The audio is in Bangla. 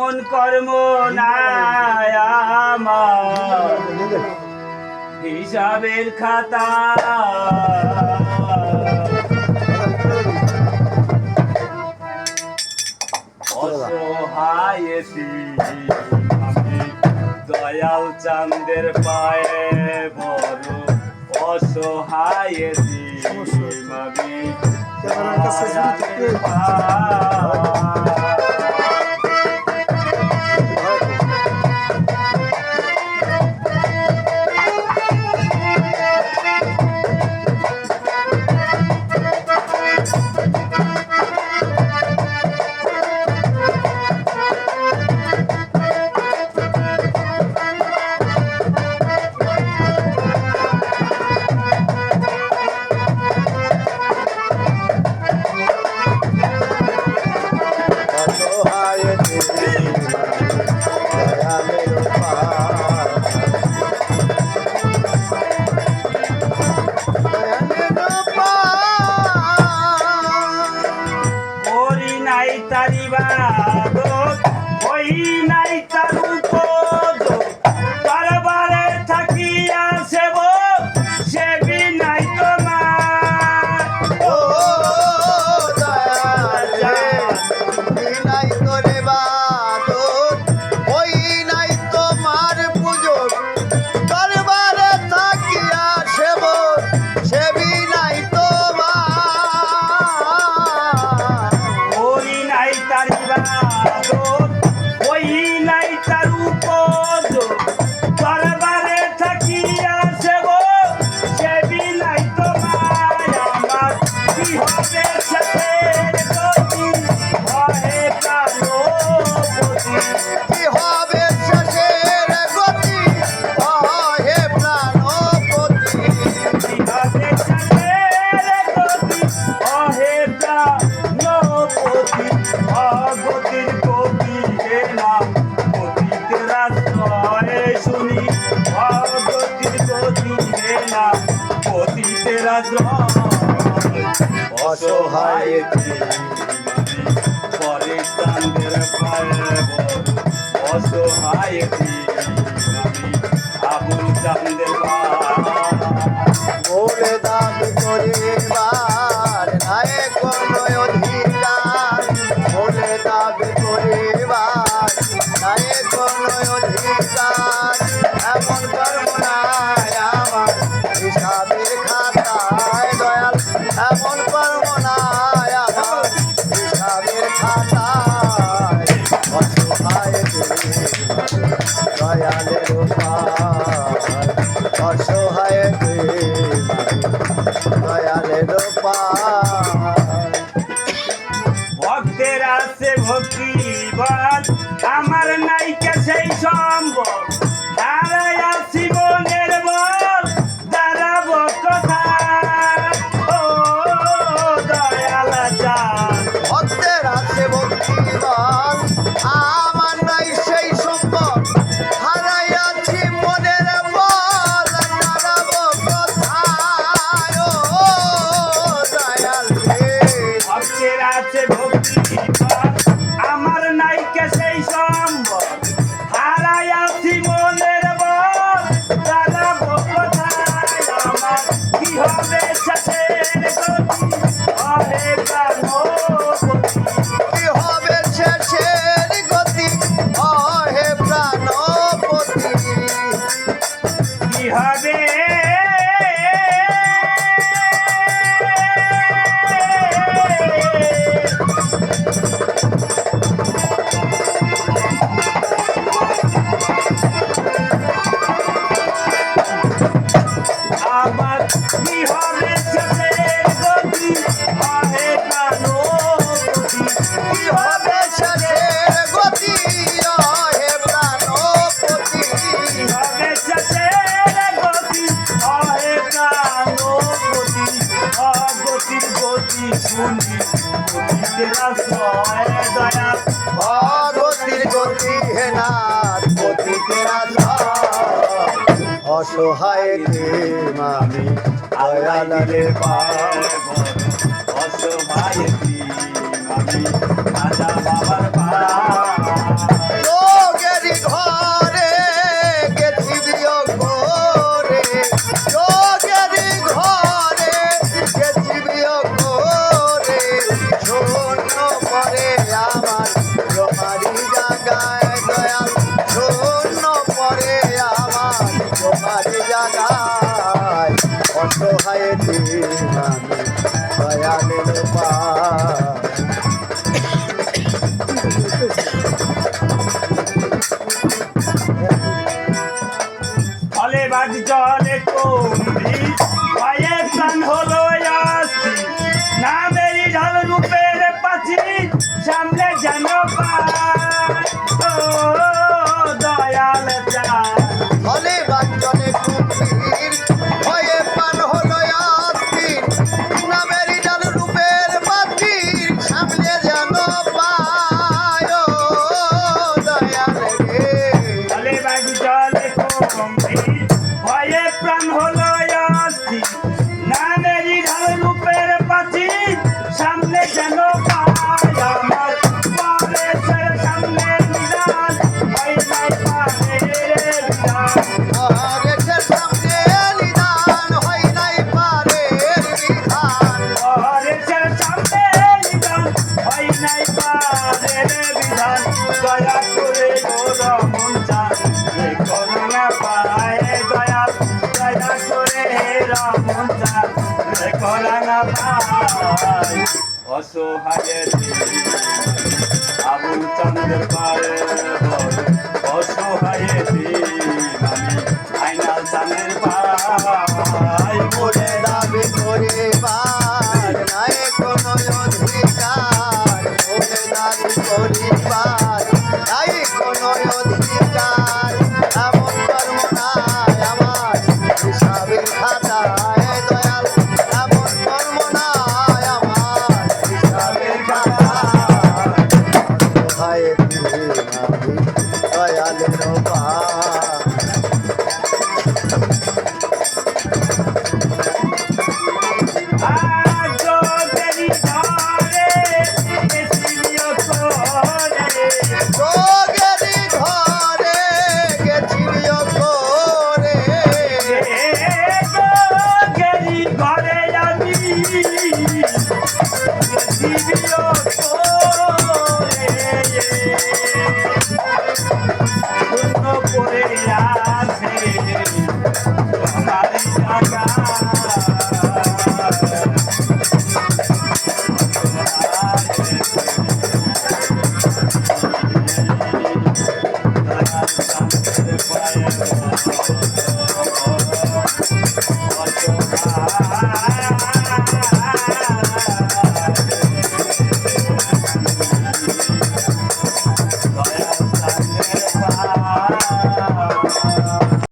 এমন কর্ম নাই আমার হিসাবের খাতা অসহায়েতি আমি দয়াল চাঁদের পায়ে বড় অসহায়েতি আমি দয়ালের পায়ে অসহায়েতি পরে চাঁদের পায়ে অসহায়েতি আমি আবুল চাঁদের বলে দাবি করিবার নাই কোনো অধিকার বলে দাবি করিবার নাই কোনো অধিকার এমন কর্ম নাই আমার হিসাবের খাতায় দয়াল এমন কর্ম নাই আমার হিসাবের খাতায় অসহায়েতি দয়ালের উপায় অসহায়েতি দয়ালের উপায় ভক্তের আছে ভক্তিবাদ আমার নাইকে সেই সম্ভব হারাই আছি মনের বল দাঁড়াবো কোথায় ও দয়াল চাঁদ ভক্তের আছে ভক্তিবাদ আমার নাই সেই সম্পদ হারাইয়াছি মনের বল দাঁড়াবো কোথায় ও দয়াল ভক্তের আছে ভক্তিবাদ আমার নাইকে সেই সম্ভব হারাই আছি মনের বল দাঁড়াবো কোথায় আমার কি হবে শেষের গতি অহে প্রাণপতি কি হবে শেষের গতি অহে প্রাণপতি কি হবে আমার কি হবে শেষের গতি অহে প্রাণপতি কি হবে শেষের গতি অহে প্রাণপতি কি হবে শেষের গতি অহে প্রাণপতি অগতির গতি শুনি গতিতে আশ্রয় দয়া ভগতির গতি হে নাথ গতিতে অসহায় আমি দয়ালের পায় অসহায় আমি রাজা বাবার পায় সামনে যেন পায় আমার পরেশের সামনে নিদান হয় নাই পারে রে বিধান পরেশের সামনে নিদান হয় নাই পারের বিধান পরেশের সামনে নিদান হয় নাই পারে রে বিধান দয়া করে গোর মন চান এ করোনা পায় দয়া দয়া করে রামন চান এ করোনা পায় অসহায়ের আবু চন্দ্র পায় অসহায়ের